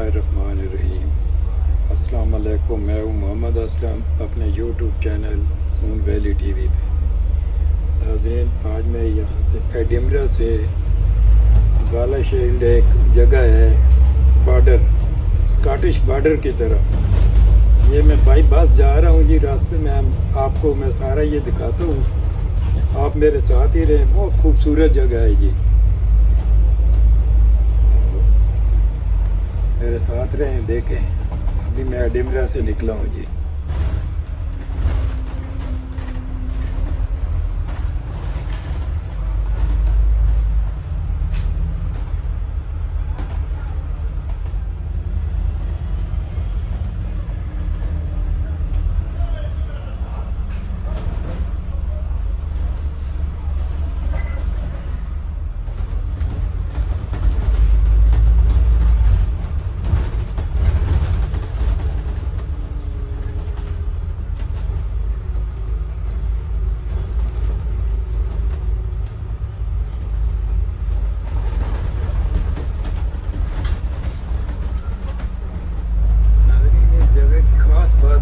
बिस्मिल्लाहिर्रहमानिर्रहीम। अस्सलाम वालेकुम। मैं हूँ मोहम्मद असलम अपने यूट्यूब चैनल सून वैली टीवी पे। नाज़रीन, आज मैं यहाँ से एडिमरा से गालाशील्ड एक जगह है बॉर्डर, स्कॉटिश बॉर्डर की तरफ। ये मैं बाई बस जा रहा हूँ जी। रास्ते में आपको मैं सारा ये दिखाता हूँ, आप मेरे साथ ही रहें। बहुत खूबसूरत जगह है जी, मेरे साथ रहें, देखें। अभी मैं एडिमरा से निकला हूँ जी।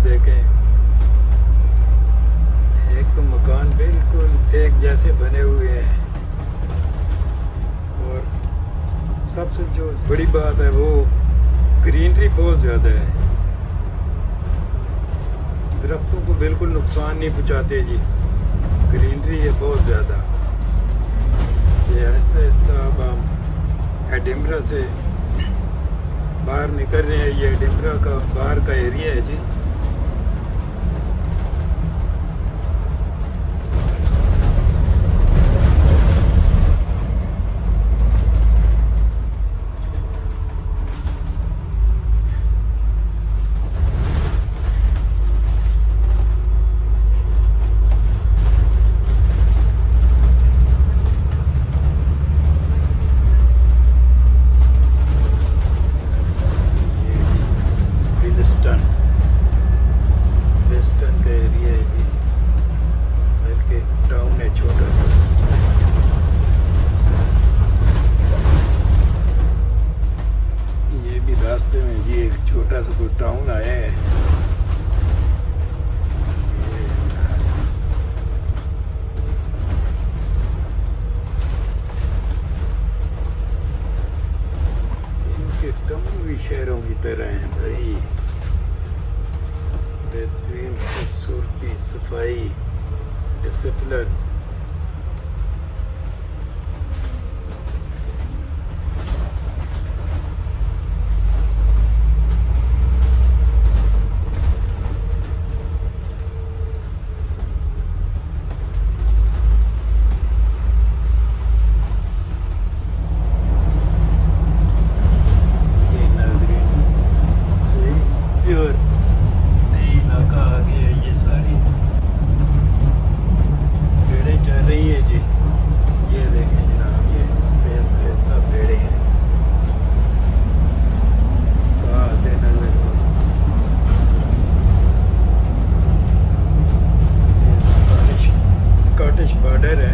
देखें, एक तो मकान बिल्कुल एक जैसे बने हुए हैं, और सबसे जो बड़ी बात है वो ग्रीनरी बहुत ज़्यादा है। दरख्तों को बिल्कुल नुकसान नहीं पहुंचाते जी, ग्रीनरी है बहुत ज़्यादा। ये आहिस्ता आहिस्ता अब हम एडिमरा से बाहर निकल रहे हैं। ये एडिमरा का बाहर का एरिया है जी। वेस्टर्न का एरिया है जी, बल्कि टाउन है छोटा सा। ये भी रास्ते में जी एक छोटा सा कोई टाउन आया है। इनके टाउन भी शहरों की तरह हैं भाई, बेहतरीन खूबसूरती, सफाई, डिसिप्लिन। ये नाज़रीन सही प्योर इलाका आ गया। ये सारी भेड़ें चल रही है जी। ये देखें जनाब, ये सफेद से सब भेड़ें हैं। आते नजर स्कॉटिश बॉर्डर है।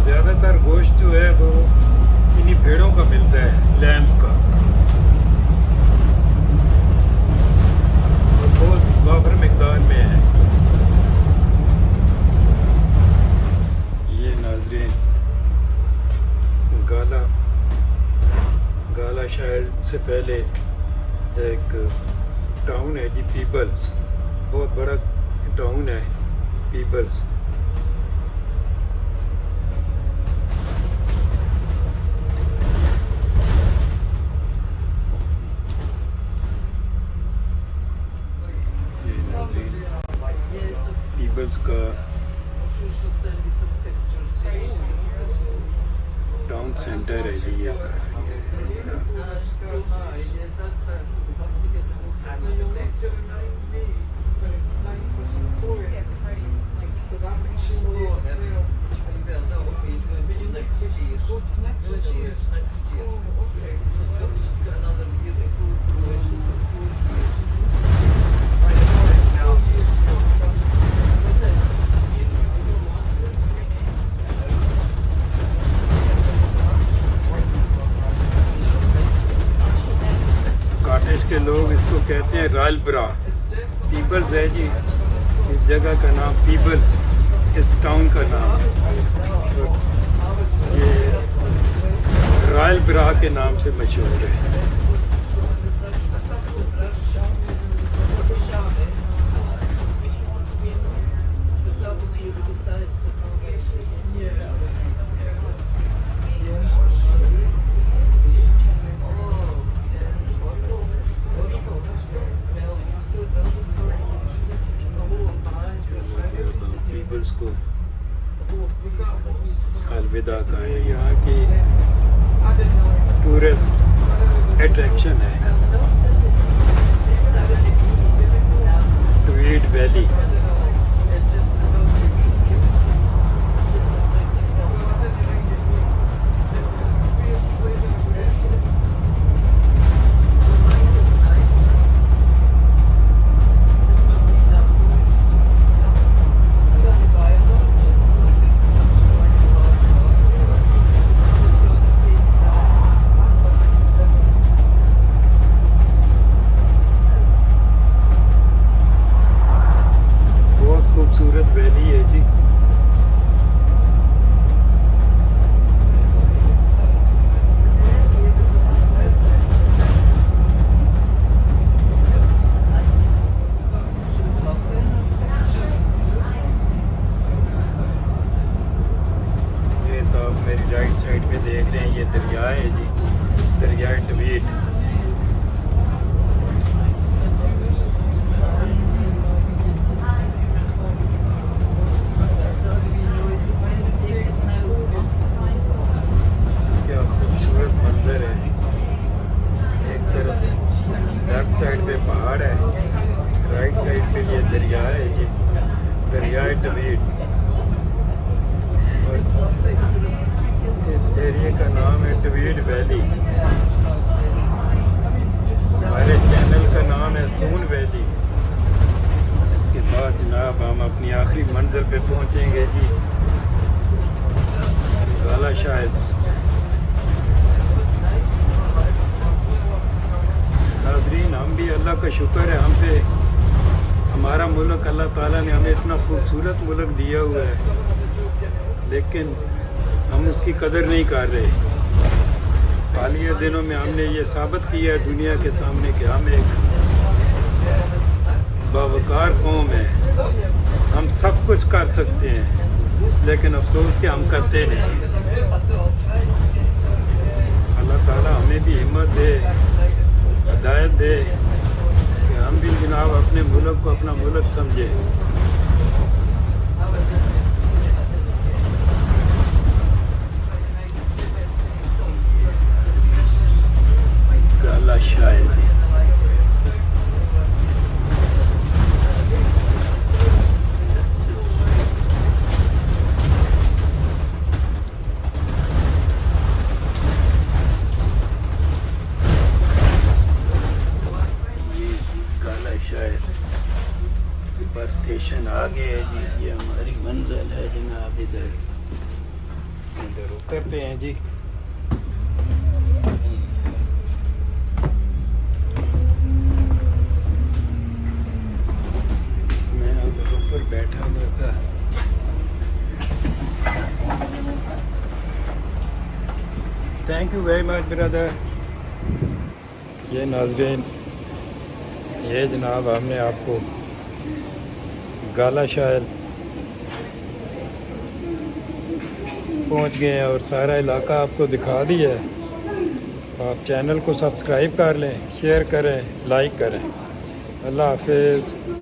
ज़्यादातर गोश्त जो है वो इन्हीं भेड़ों का मिलता है, लैम्स का, और बहुत वाफर मिकदार में है। ये नाज़रीन गाला शायद से पहले एक टाउन है जी, पीपल्स। बहुत बड़ा टाउन है पीपल्स। पीपल्स का टाउन सेंटर है जी ये सारा। के लोग इसको कहते हैं रालब्रा। पीबल्स है जी, इस जगह का नाम पीबल्स, इस टाउन का नाम। तो ये रालब्रा के नाम से मशहूर है। पीपल्स को अलविदा कहें। यहाँ की टूरिस्ट अट्रैक्शन है ट्वीड वैली। खूबसूरत वैली है जी। ये तो आप मेरी राइट साइड पे देख रहे हैं, ये दरिया है जी, दरिया ट्वीड। लेफ्ट साइड पे पहाड़ है, राइट साइड पे ये दरिया है जी, दरिया ट्वीड। और इस एरिया का नाम है ट्वीड वैली। हमारे चैनल का नाम है सून वैली। इसके बाद जनाब हम अपनी आखिरी मंजिल पे पहुंचेंगे जी, गाला शायद। नाज़रीन, हम भी अल्लाह का शुक्र है, हम पे हमारा मुल्क, अल्लाह ताला ने हमें इतना खूबसूरत मुल्क दिया हुआ है, लेकिन हम उसकी कदर नहीं कर रहे। हालिया दिनों में हमने ये साबित किया है दुनिया के सामने कि हम एक बावकार कौम है, हम सब कुछ कर सकते हैं, लेकिन अफसोस कि हम करते नहीं। अल्लाह ताला हमें भी हिम्मत दे, हिदायत दे कि हम भी जनाब अपने मुल्क को अपना मुल्क समझे। गाला शायद बस स्टेशन आ गए है जी। ये हमारी मंजिल है जनाब, इधर इधर उतरते हैं जी। मैं उधर ऊपर बैठा हुआ था। Thank you very much brother. ये नाज़रीन, ये जनाब हमने आपको गाला शायल पहुंच गए हैं और सारा इलाका आपको दिखा दिया है। आप चैनल को सब्सक्राइब कर लें, शेयर करें, लाइक करें। अल्लाह हाफिज़।